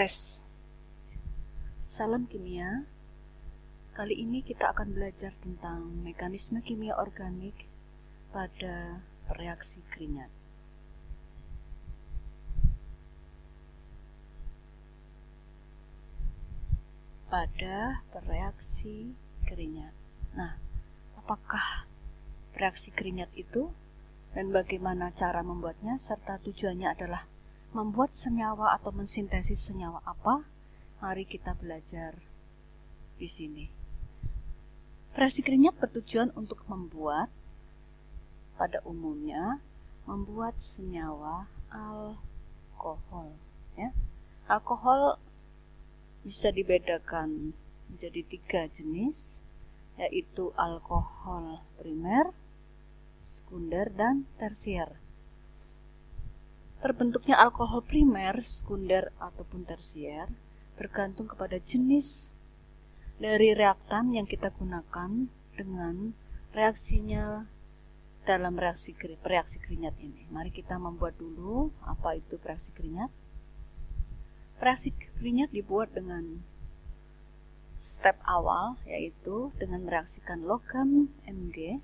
Tes. Salam kimia. Kali ini kita akan belajar tentang mekanisme kimia organik pada reaksi Grignard. Pada reaksi Grignard. Nah, apakah reaksi Grignard itu dan bagaimana cara membuatnya serta tujuannya adalah membuat senyawa atau mensintesis senyawa apa? Mari kita belajar di sini. Reaksi Grignard bertujuan untuk membuat, pada umumnya, membuat senyawa alkohol. Ya. Alkohol bisa dibedakan menjadi 3 jenis, yaitu alkohol primer, sekunder, dan tersier. Terbentuknya alkohol primer, sekunder, ataupun tersier bergantung kepada jenis dari reaktan yang kita gunakan dengan reaksinya dalam reaksi Grignard ini. Mari kita membuat dulu apa itu reaksi Grignard. Reaksi Grignard dibuat dengan step awal, yaitu dengan mereaksikan logam Mg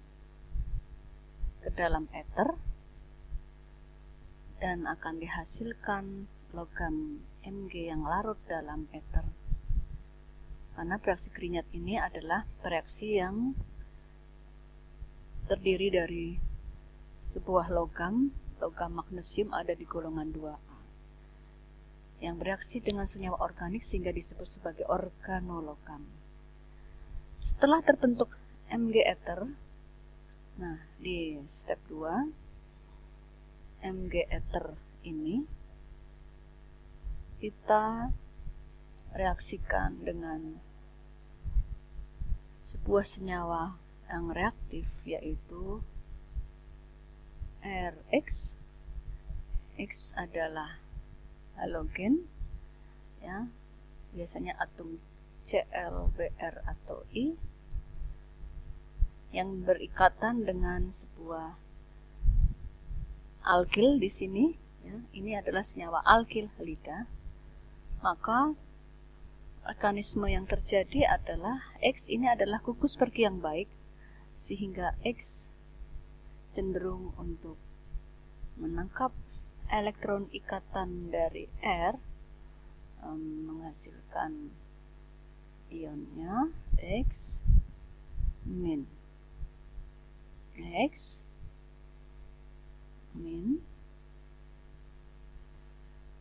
ke dalam ether dan akan dihasilkan logam Mg yang larut dalam ether. Karena reaksi Grignard ini adalah reaksi yang terdiri dari sebuah logam magnesium ada di golongan 2A yang bereaksi dengan senyawa organik sehingga disebut sebagai organologam. Setelah terbentuk Mg ether, nah di step 2 Mg ether ini kita reaksikan dengan sebuah senyawa yang reaktif, yaitu Rx. X adalah halogen, ya, biasanya atom Cl, Br atau I yang berikatan dengan sebuah alkil di sini, ya. Ini adalah senyawa alkil halida. Maka mekanisme yang terjadi adalah X ini adalah gugus pergi yang baik, sehingga X cenderung untuk menangkap elektron ikatan dari R, menghasilkan ionnya X min. X min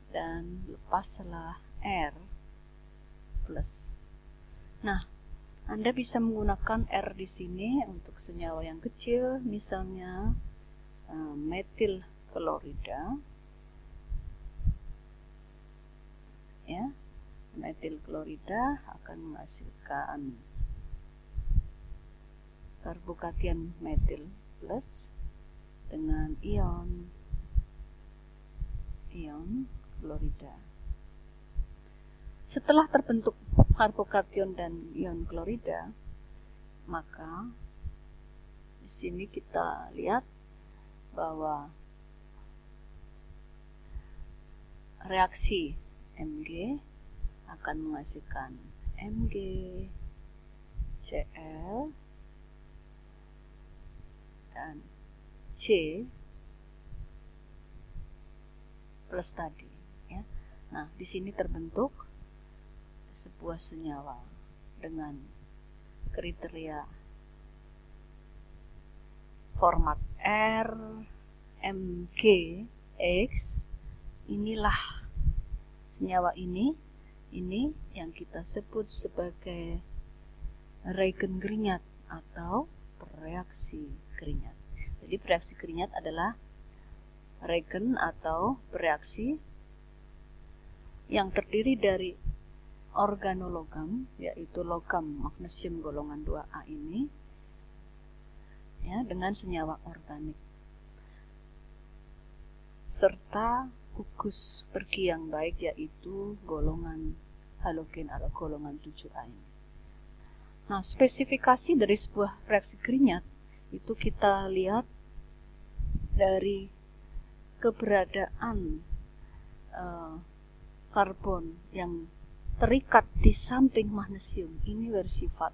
dan lepaslah R plus. Nah, Anda bisa menggunakan R di sini untuk senyawa yang kecil, misalnya metil klorida. Ya, metil klorida akan menghasilkan karbokation metil plus dengan ion klorida. Setelah terbentuk karbokation dan ion klorida, maka di sini kita lihat bahwa reaksi Mg akan menghasilkan Mg Cl dan C plus tadi, ya. Nah, di sini terbentuk sebuah senyawa dengan kriteria format RMgX. Inilah senyawa ini yang kita sebut sebagai reagen Grignard atau reaksi Grignard. Jadi reaksi Grignard adalah reagen atau bereaksi yang terdiri dari organologam, yaitu logam magnesium golongan 2A ini, ya, dengan senyawa organik serta gugus pergi yang baik, yaitu golongan halogen atau golongan 7A ini. Nah, spesifikasi dari sebuah reaksi Grignard itu kita lihat dari keberadaan karbon yang terikat di samping magnesium ini bersifat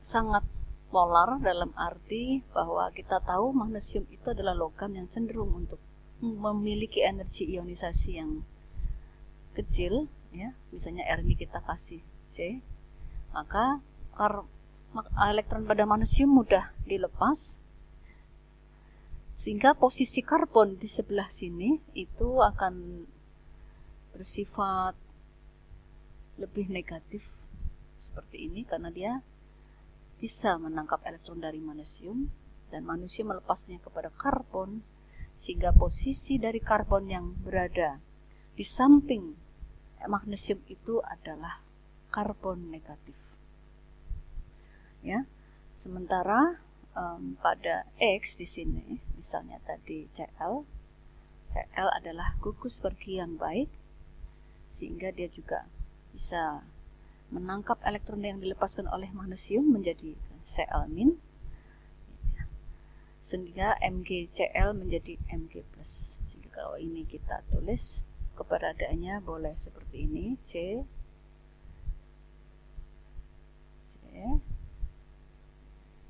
sangat polar, dalam arti bahwa kita tahu magnesium itu adalah logam yang cenderung untuk memiliki energi ionisasi yang kecil, ya. Misalnya R ini kita kasih C, maka elektron pada magnesium mudah dilepas, sehingga posisi karbon di sebelah sini itu akan bersifat lebih negatif seperti ini, karena dia bisa menangkap elektron dari magnesium dan magnesium melepasnya kepada karbon, sehingga posisi dari karbon yang berada di samping magnesium itu adalah karbon negatif, ya. Sementara pada X di sini, misalnya tadi Cl adalah gugus pergi yang baik, sehingga dia juga bisa menangkap elektron yang dilepaskan oleh magnesium menjadi Cl-, sehingga MgCl menjadi Mg+. Jadi kalau ini kita tulis keberadaannya boleh seperti ini, C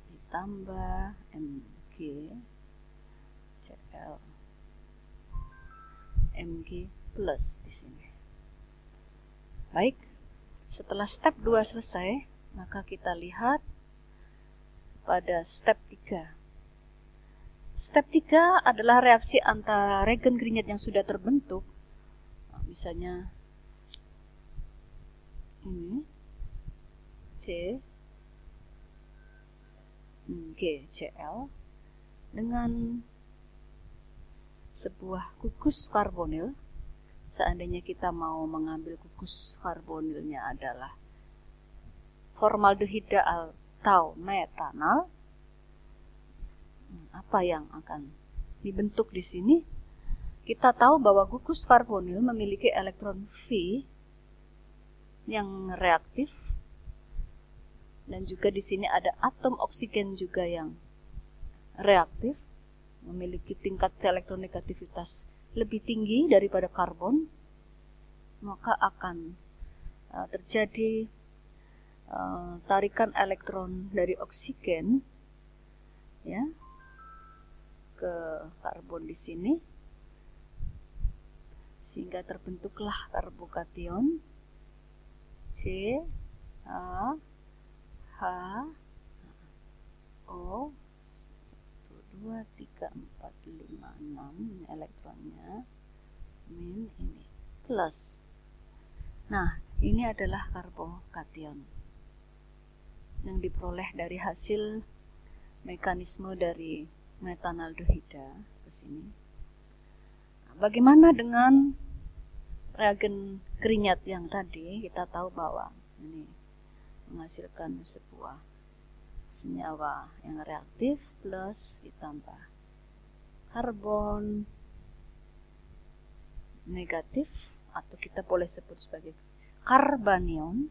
ditambah MgCl Mg+ di sini. Baik. Setelah step 2 selesai, maka kita lihat pada step 3. Step 3 adalah reaksi antara reagen Grignard yang sudah terbentuk. Nah, misalnya ini C GCl dengan sebuah gugus karbonil. Seandainya kita mau mengambil gugus karbonilnya adalah formaldehida atau metanal, apa yang akan dibentuk di sini? Kita tahu bahwa gugus karbonil memiliki elektron V yang reaktif, dan juga di sini ada atom oksigen juga yang reaktif, memiliki tingkat elektronegativitas lebih tinggi daripada karbon, maka akan terjadi tarikan elektron dari oksigen, ya, ke karbon di sini, sehingga terbentuklah karbokation C H H O 1, 2, 3, 4, 5, 6 elektronnya min ini plus. Nah, ini adalah karbokation yang diperoleh dari hasil mekanisme dari metanaldehida ke sini. Nah, bagaimana dengan reagen Grignard yang tadi? Kita tahu bahwa ini menghasilkan sebuah senyawa yang reaktif plus ditambah karbon negatif, atau kita boleh sebut sebagai karbanion.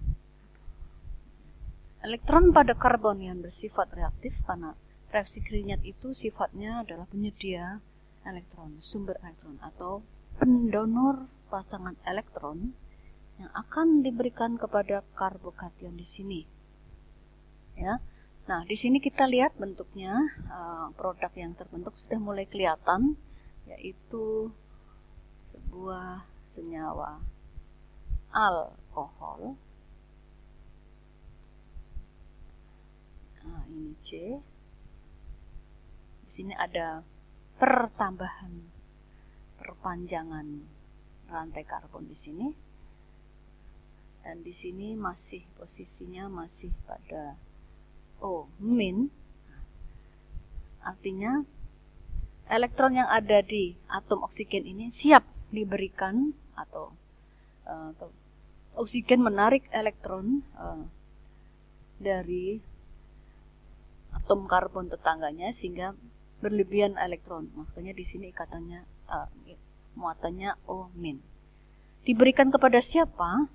Elektron pada karbanion bersifat reaktif karena reaksi Grignard itu sifatnya adalah penyedia elektron, sumber elektron atau pendonor pasangan elektron yang akan diberikan kepada karbokation di sini, ya. Nah, di sini kita lihat bentuknya, produk yang terbentuk sudah mulai kelihatan, yaitu sebuah senyawa alkohol. Nah, ini C. Di sini ada perpanjangan rantai karbon di sini, dan di sini masih posisinya masih pada O-, artinya elektron yang ada di atom oksigen ini siap diberikan, atau oksigen menarik elektron dari atom karbon tetangganya sehingga berlebihan elektron. Makanya di sini ikatannya muatannya O-. Diberikan kepada siapa?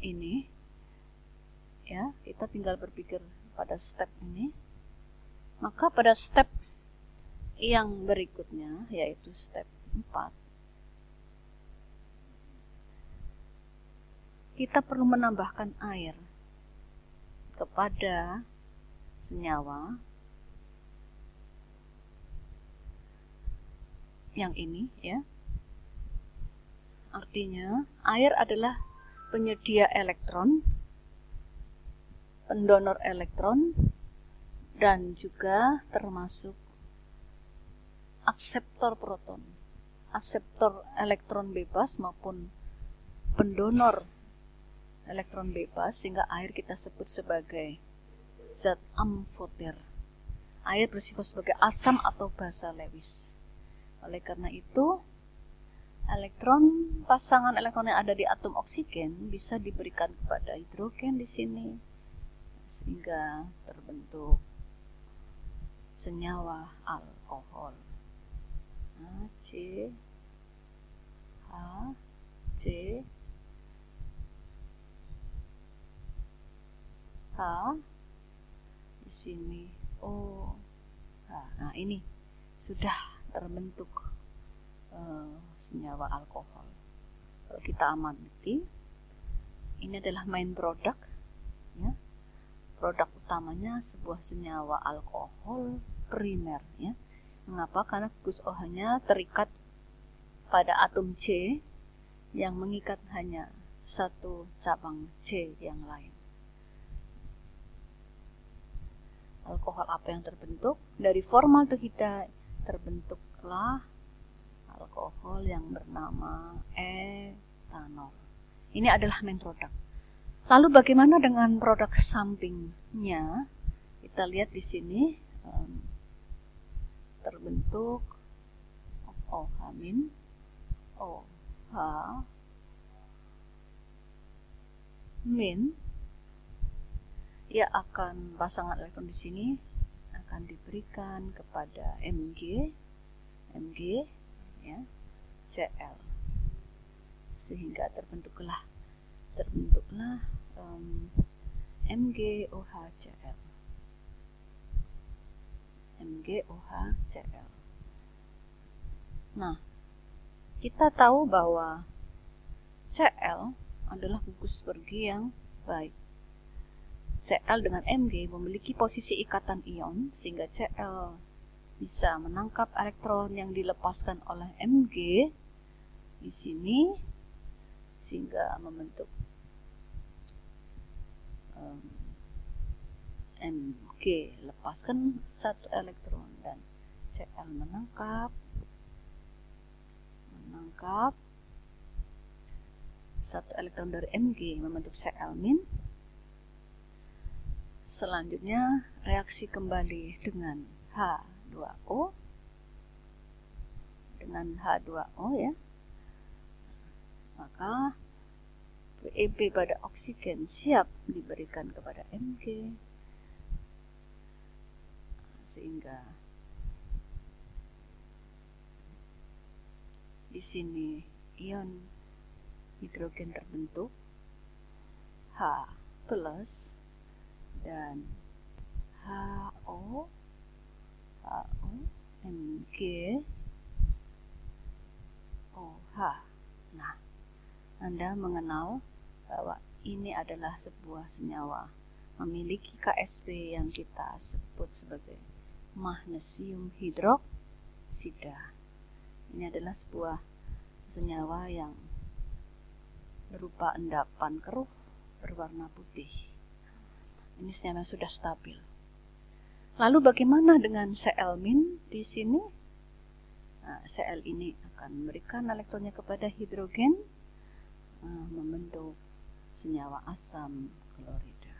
Ini, ya, kita tinggal berpikir pada step ini. Maka pada step yang berikutnya, yaitu step 4, kita perlu menambahkan air kepada senyawa yang ini ya. Artinya air adalah penyedia elektron, pendonor elektron, dan juga termasuk akseptor proton, akseptor elektron bebas maupun pendonor elektron bebas, sehingga air kita sebut sebagai zat amfoter. Air bersifat sebagai asam atau basa Lewis. Oleh karena itu, pasangan elektron yang ada di atom oksigen bisa diberikan kepada hidrogen di sini, sehingga terbentuk senyawa alkohol. C, H, C, H, di sini O, H. Nah, ini sudah terbentuk senyawa alkohol. Kalau kita amati, ini adalah main product, ya. Produk utamanya sebuah senyawa alkohol primer, ya. Mengapa? Karena gugus OH-nya terikat pada atom C yang mengikat hanya satu cabang C yang lain. Alkohol apa yang terbentuk? Dari formaldehida terbentuklah alkohol yang bernama etanol. Ini adalah main product. Lalu bagaimana dengan produk sampingnya? Kita lihat di sini terbentuk OH-, OH-, ia akan pasangan elektron di sini akan diberikan kepada Mg, ya, Cl, sehingga terbentuklah MgOHCl. MgOHCl. Nah, kita tahu bahwa Cl adalah gugus pergi yang baik. Cl dengan Mg memiliki posisi ikatan ion, sehingga Cl bisa menangkap elektron yang dilepaskan oleh Mg di sini, sehingga membentuk Mg lepaskan satu elektron dan Cl menangkap satu elektron dari Mg membentuk Cl-. Selanjutnya reaksi kembali dengan H2O ya. Maka VEB pada oksigen siap diberikan kepada Mg, sehingga di sini ion hidrogen terbentuk H+ dan HO, Mg, OH. Nah, Anda mengenal bahwa ini adalah sebuah senyawa memiliki Ksp yang kita sebut sebagai magnesium hidroksida. Ini adalah sebuah senyawa yang berupa endapan keruh berwarna putih. Ini senyawa sudah stabil. Lalu bagaimana dengan Cl- di sini? Nah, Cl ini akan memberikan elektronnya kepada hidrogen, membentuk senyawa asam klorida.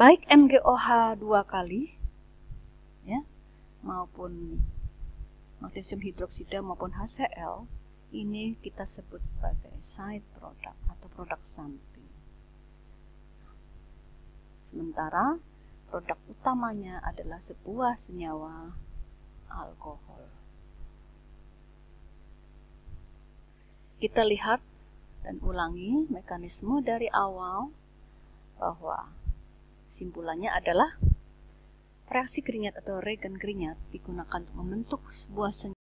Baik MgOH 2 kali, ya, maupun magnesium hidroksida maupun HCl, ini kita sebut sebagai side product atau produk samping. Sementara produk utamanya adalah sebuah senyawa alkohol. Kita lihat dan ulangi mekanisme dari awal, bahwa kesimpulannya adalah reaksi keringat atau reagen keringat digunakan untuk membentuk sebuah senyawa